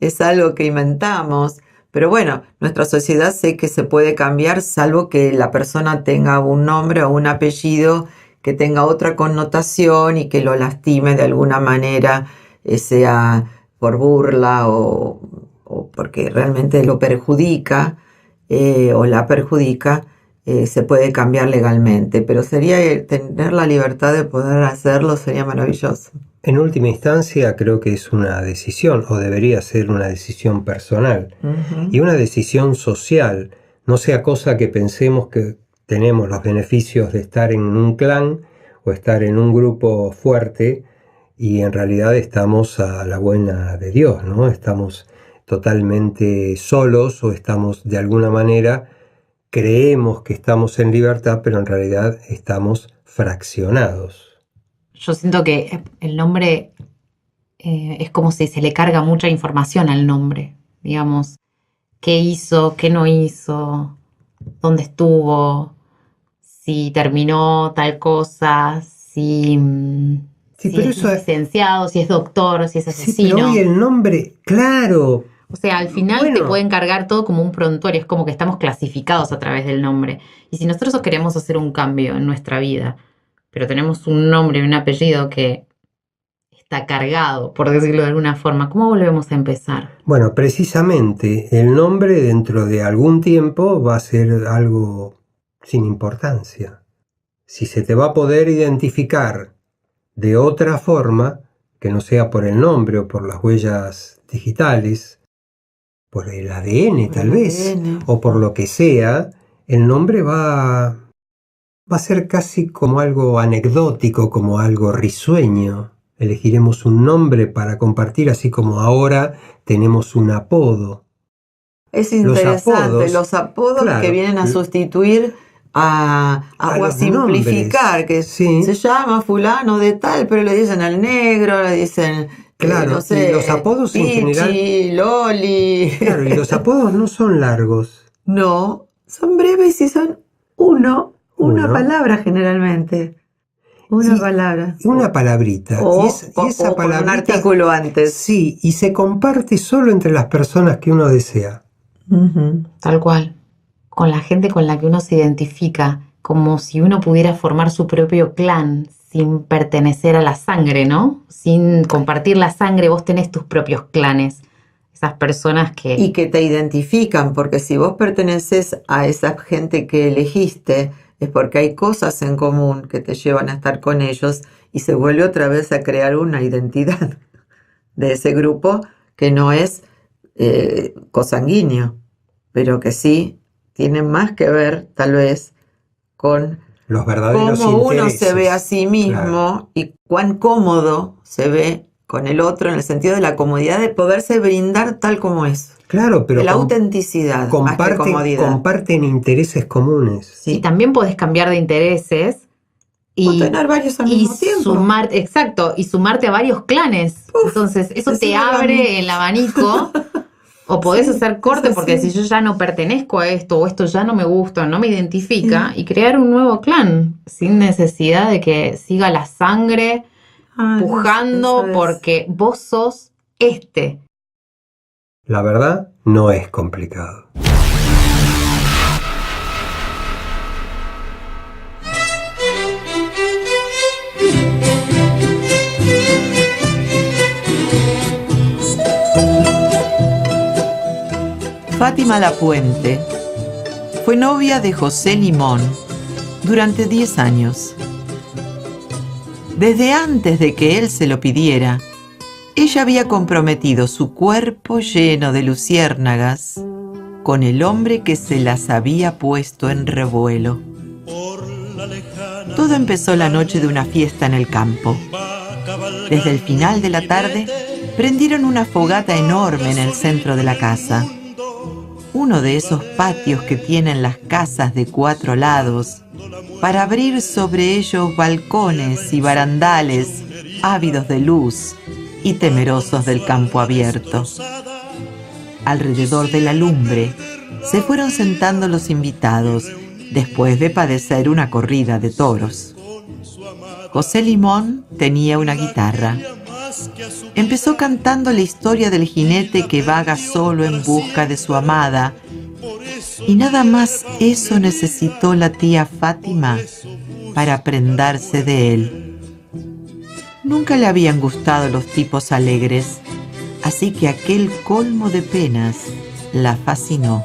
es algo que inventamos. Pero bueno, nuestra sociedad sé que se puede cambiar salvo que la persona tenga un nombre o un apellido que tenga otra connotación y que lo lastime de alguna manera, sea por burla o porque realmente lo perjudica o la perjudica. Se puede cambiar legalmente, pero tener la libertad de poder hacerlo sería maravilloso. En última instancia, creo que es una decisión, o debería ser una decisión personal, y una decisión social. No sea cosa que pensemos que tenemos los beneficios de estar en un clan o estar en un grupo fuerte, y en realidad estamos a la buena de Dios, ¿no? Estamos totalmente solos, o estamos de alguna manera, creemos que estamos en libertad, pero en realidad estamos fraccionados. Yo siento que el nombre es como si se le carga mucha información al nombre. Digamos, qué hizo, qué no hizo, dónde estuvo, si terminó tal cosa, si es licenciado, si es doctor, si es asesino. Sí, pero hoy el nombre, claro. O sea, al final te pueden cargar todo como un prontuario, es como que estamos clasificados a través del nombre. Y si nosotros queremos hacer un cambio en nuestra vida, pero tenemos un nombre y un apellido que está cargado, por decirlo de alguna forma, ¿cómo volvemos a empezar? Bueno, precisamente el nombre dentro de algún tiempo va a ser algo sin importancia. Si se te va a poder identificar de otra forma, que no sea por el nombre o por las huellas digitales, por el ADN tal vez, o por lo que sea, el nombre va a ser casi como algo anecdótico, como algo risueño. Elegiremos un nombre para compartir, así como ahora tenemos un apodo. Es interesante, los apodos claro, que vienen a sustituir o a simplificar, nombres, que sí. Se llama fulano de tal, pero le dicen al negro, le dicen... Claro, no sé, y los apodos Pichi, en general... Loli... Claro, y los apodos no son largos. No, son breves y son una palabra generalmente. Una palabra. Una palabrita. O, y esa palabrita, un artículo antes. Sí, y se comparte solo entre las personas que uno desea. Tal cual. Con la gente con la que uno se identifica, como si uno pudiera formar su propio clan sin pertenecer a la sangre, ¿no? Sin compartir la sangre, vos tenés tus propios clanes. Esas personas que... Y que te identifican, porque si vos perteneces a esa gente que elegiste, es porque hay cosas en común que te llevan a estar con ellos y se vuelve otra vez a crear una identidad de ese grupo que no es cosanguíneo, pero que sí tiene más que ver tal vez con los verdaderos cómo intereses. Uno se ve a sí mismo, claro. Y cuán cómodo se ve con el otro en el sentido de la comodidad de poderse brindar tal como es. Claro, pero la autenticidad, más que comodidad. Comparten intereses comunes. Sí. Y también podés cambiar de intereses y tener varios al mismo tiempo. Y sumarte a varios clanes. Entonces, eso te abre el abanico. O podés hacer corte porque si yo ya no pertenezco a esto o esto ya no me gusta, no me identifica, y crear un nuevo clan sin necesidad de que siga la sangre pujando porque vos sos este. La verdad no es complicado. Fátima Lapuente fue novia de José Limón durante 10 años. Desde antes de que él se lo pidiera, ella había comprometido su cuerpo lleno de luciérnagas con el hombre que se las había puesto en revuelo. Todo empezó la noche de una fiesta en el campo. Desde el final de la tarde, prendieron una fogata enorme en el centro de la casa. Uno de esos patios que tienen las casas de 4 lados, para abrir sobre ellos balcones y barandales ávidos de luz y temerosos del campo abierto. Alrededor de la lumbre se fueron sentando los invitados después de padecer una corrida de toros. José Limón tenía una guitarra. Empezó cantando la historia del jinete que vaga solo en busca de su amada, y nada más eso necesitó la tía Fátima para prendarse de él. Nunca le habían gustado los tipos alegres, así que aquel colmo de penas la fascinó.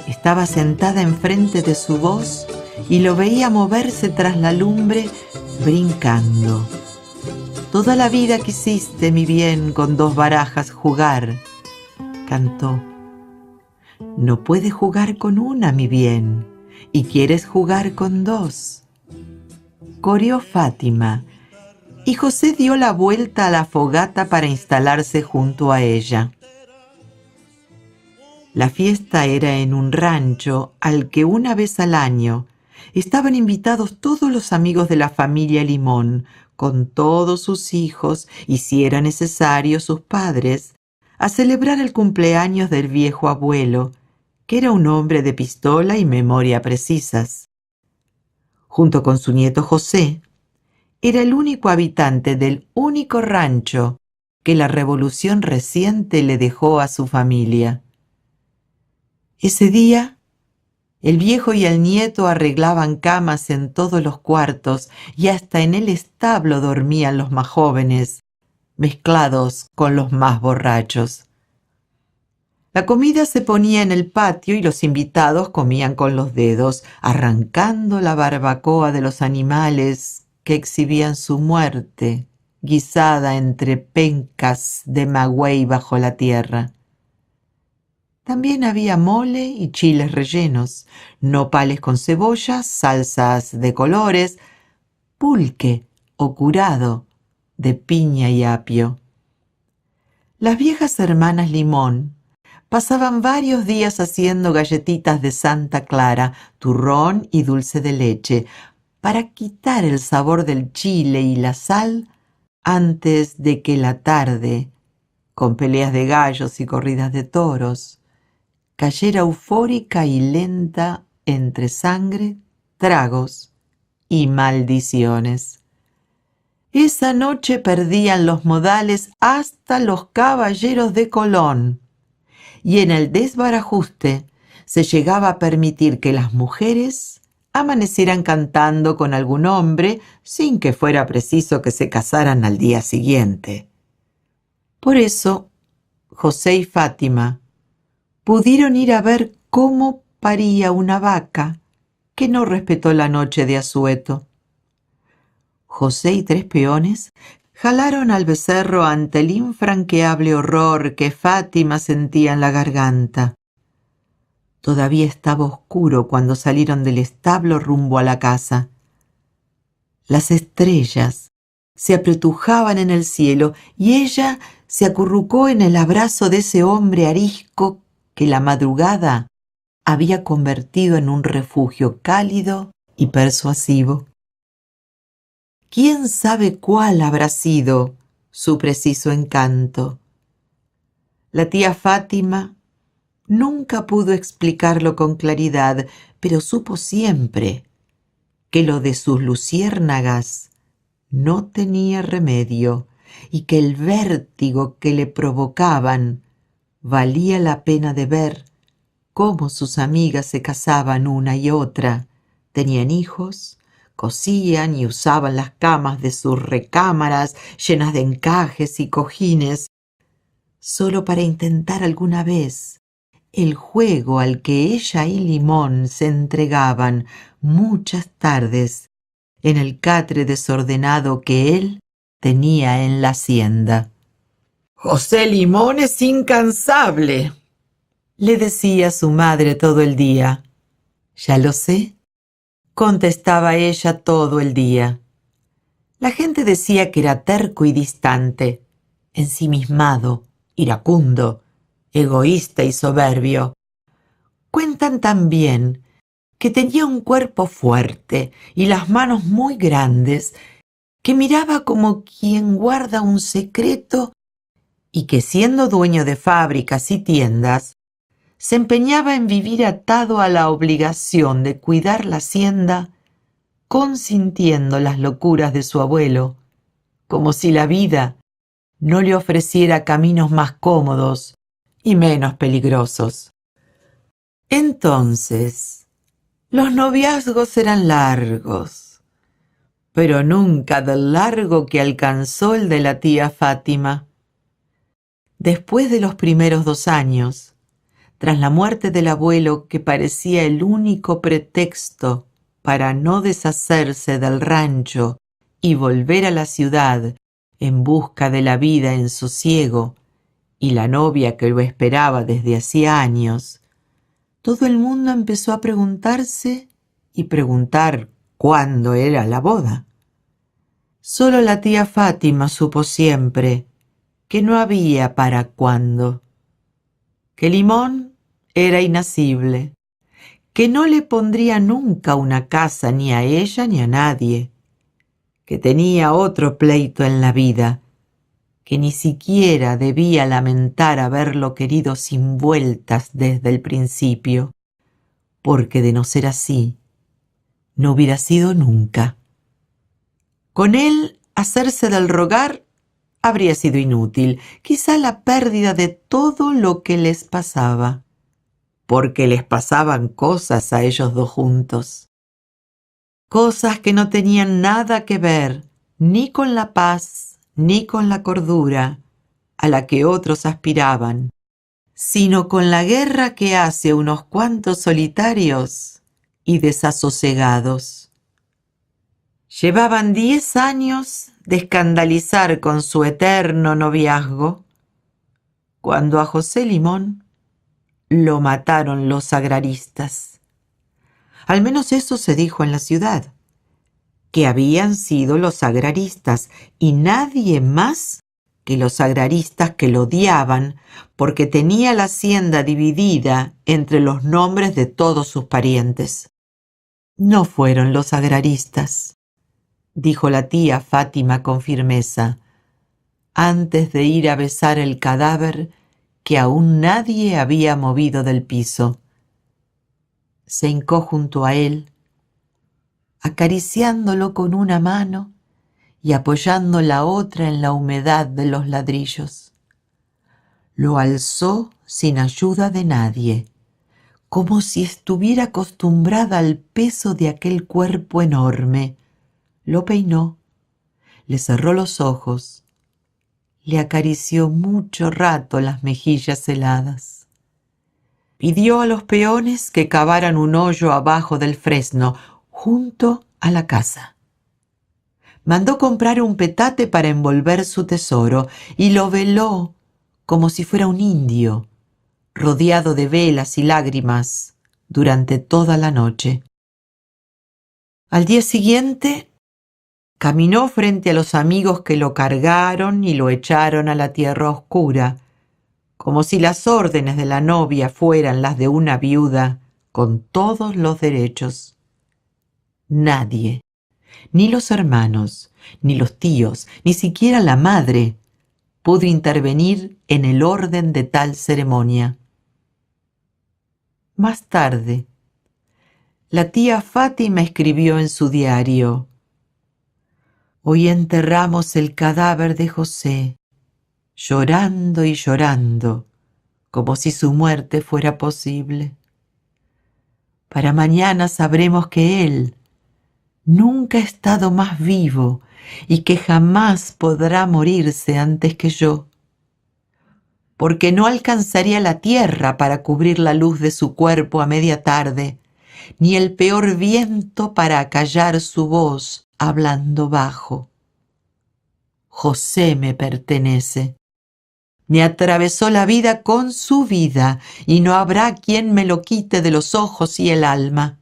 Estaba sentada enfrente de su voz y lo veía moverse tras la lumbre, brincando. Toda la vida quisiste, mi bien, con 2 barajas jugar, cantó. No puedes jugar con una, mi bien, y quieres jugar con 2. Coreó Fátima, y José dio la vuelta a la fogata para instalarse junto a ella. La fiesta era en un rancho al que una vez al año estaban invitados todos los amigos de la familia Limón, con todos sus hijos y, si era necesario, sus padres, a celebrar el cumpleaños del viejo abuelo, que era un hombre de pistola y memoria precisas. Junto con su nieto José, era el único habitante del único rancho que la revolución reciente le dejó a su familia. Ese día, el viejo y el nieto arreglaban camas en todos los cuartos y hasta en el establo dormían los más jóvenes, mezclados con los más borrachos. La comida se ponía en el patio y los invitados comían con los dedos, arrancando la barbacoa de los animales que exhibían su muerte, guisada entre pencas de magüey bajo la tierra. También había mole y chiles rellenos, nopales con cebollas, salsas de colores, pulque o curado de piña y apio. Las viejas hermanas Limón pasaban varios días haciendo galletitas de Santa Clara, turrón y dulce de leche, para quitar el sabor del chile y la sal antes de que la tarde, con peleas de gallos y corridas de toros, cayera eufórica y lenta entre sangre, tragos y maldiciones. Esa noche perdían los modales hasta los caballeros de Colón, y en el desbarajuste se llegaba a permitir que las mujeres amanecieran cantando con algún hombre sin que fuera preciso que se casaran al día siguiente. Por eso, José y Fátima pudieron ir a ver cómo paría una vaca que no respetó la noche de asueto. José y 3 peones jalaron al becerro ante el infranqueable horror que Fátima sentía en la garganta. Todavía estaba oscuro cuando salieron del establo rumbo a la casa. Las estrellas se apretujaban en el cielo y ella se acurrucó en el abrazo de ese hombre arisco que la madrugada había convertido en un refugio cálido y persuasivo. ¿Quién sabe cuál habrá sido su preciso encanto? La tía Fátima nunca pudo explicarlo con claridad, pero supo siempre que lo de sus luciérnagas no tenía remedio y que el vértigo que le provocaban valía la pena de ver cómo sus amigas se casaban una y otra, tenían hijos, cosían y usaban las camas de sus recámaras llenas de encajes y cojines, solo para intentar alguna vez el juego al que ella y Limón se entregaban muchas tardes en el catre desordenado que él tenía en la hacienda. «José Limón es incansable», le decía su madre todo el día. «Ya lo sé», contestaba ella todo el día. La gente decía que era terco y distante, ensimismado, iracundo, egoísta y soberbio. Cuentan también que tenía un cuerpo fuerte y las manos muy grandes, que miraba como quien guarda un secreto y que, siendo dueño de fábricas y tiendas, se empeñaba en vivir atado a la obligación de cuidar la hacienda consintiendo las locuras de su abuelo, como si la vida no le ofreciera caminos más cómodos y menos peligrosos. Entonces, los noviazgos eran largos, pero nunca del largo que alcanzó el de la tía Fátima. Después de los primeros 2 años, tras la muerte del abuelo, que parecía el único pretexto para no deshacerse del rancho y volver a la ciudad en busca de la vida en sosiego, y la novia que lo esperaba desde hacía años, todo el mundo empezó a preguntarse y preguntar cuándo era la boda. Solo la tía Fátima supo siempre que no había para cuándo, que Limón era inacible, que no le pondría nunca una casa ni a ella ni a nadie, que tenía otro pleito en la vida, que ni siquiera debía lamentar haberlo querido sin vueltas desde el principio, porque de no ser así, no hubiera sido nunca. Con él, hacerse del rogar habría sido inútil, quizá la pérdida de todo lo que les pasaba, porque les pasaban cosas a ellos dos juntos. Cosas que no tenían nada que ver ni con la paz ni con la cordura a la que otros aspiraban, sino con la guerra que hace unos cuantos solitarios y desasosegados. Llevaban 10 años de escandalizar con su eterno noviazgo, cuando a José Limón lo mataron los agraristas. Al menos eso se dijo en la ciudad, que habían sido los agraristas y nadie más que los agraristas, que lo odiaban porque tenía la hacienda dividida entre los nombres de todos sus parientes. No fueron los agraristas, dijo la tía Fátima con firmeza, antes de ir a besar el cadáver que aún nadie había movido del piso. Se hincó junto a él, acariciándolo con una mano y apoyando la otra en la humedad de los ladrillos. Lo alzó sin ayuda de nadie, como si estuviera acostumbrada al peso de aquel cuerpo enorme. Lo peinó, le cerró los ojos, le acarició mucho rato las mejillas heladas. Pidió a los peones que cavaran un hoyo abajo del fresno, junto a la casa. Mandó comprar un petate para envolver su tesoro y lo veló como si fuera un indio, rodeado de velas y lágrimas durante toda la noche. Al día siguiente, caminó frente a los amigos que lo cargaron y lo echaron a la tierra oscura, como si las órdenes de la novia fueran las de una viuda con todos los derechos. Nadie, ni los hermanos, ni los tíos, ni siquiera la madre, pudo intervenir en el orden de tal ceremonia. Más tarde, la tía Fátima escribió en su diario: «Hoy enterramos el cadáver de José, llorando y llorando, como si su muerte fuera posible. Para mañana sabremos que él nunca ha estado más vivo y que jamás podrá morirse antes que yo, porque no alcanzaría la tierra para cubrir la luz de su cuerpo a media tarde, ni el peor viento para acallar su voz hablando bajo. José me pertenece. Me atravesó la vida con su vida y no habrá quien me lo quite de los ojos y el alma,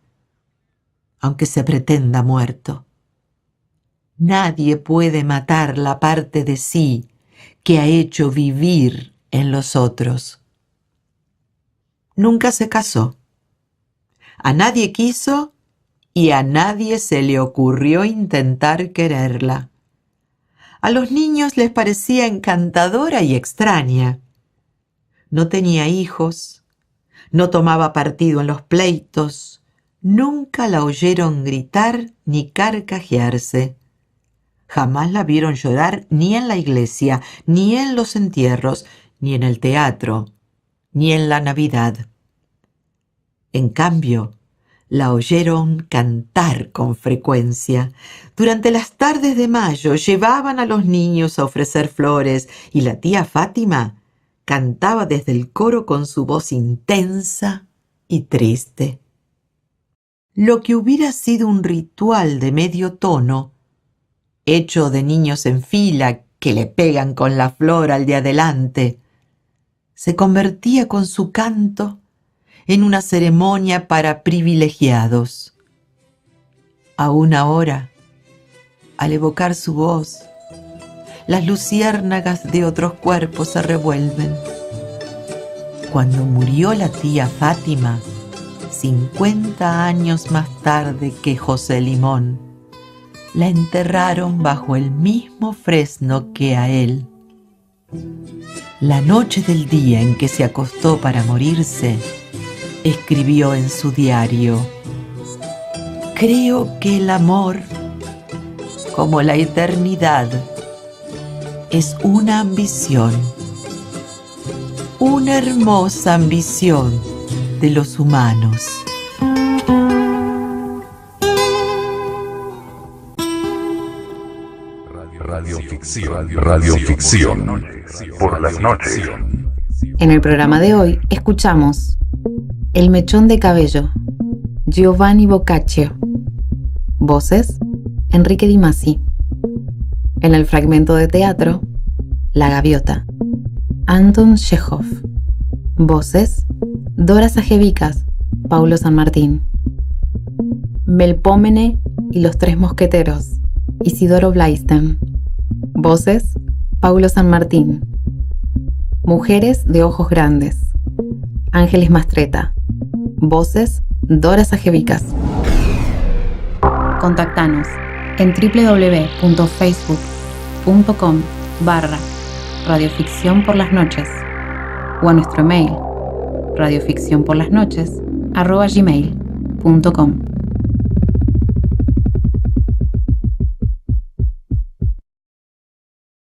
aunque se pretenda muerto. Nadie puede matar la parte de sí que ha hecho vivir en los otros». Nunca se casó. A nadie quiso y a nadie se le ocurrió intentar quererla. A los niños les parecía encantadora y extraña. No tenía hijos, no tomaba partido en los pleitos, Nunca la oyeron gritar ni carcajearse. Jamás la vieron llorar ni en la iglesia, ni en los entierros, ni en el teatro, ni en la Navidad. En cambio, la oyeron cantar con frecuencia. Durante las tardes de mayo llevaban a los niños a ofrecer flores y la tía Fátima cantaba desde el coro con su voz intensa y triste. Lo que hubiera sido un ritual de medio tono, hecho de niños en fila que le pegan con la flor al de adelante, se convertía con su canto en una ceremonia para privilegiados. Aún ahora, al evocar su voz, las luciérnagas de otros cuerpos se revuelven. Cuando murió la tía Fátima, 50 años más tarde que José Limón, la enterraron bajo el mismo fresno que a él. La noche del día en que se acostó para morirse, escribió en su diario: creo que el amor, como la eternidad, es una ambición, una hermosa ambición de los humanos. Radioficción. Por las noches. En el programa de hoy escuchamos El mechón de cabello, Giovanni Boccaccio. Voces, Enrique Di Masi. En el fragmento de teatro, La gaviota, Anton Chekhov. Voces, Dora Sajevicas, Paulo San Martín. Melpómene y los tres mosqueteros, Isidoro Blaisten. Voces, Paulo San Martín. Mujeres de ojos grandes, Ángeles Mastreta. Voces, Dora Sajevicas. Contactanos en www.facebook.com/radioficción por las noches o a nuestro email radioficcionporlasnoches@gmail.com.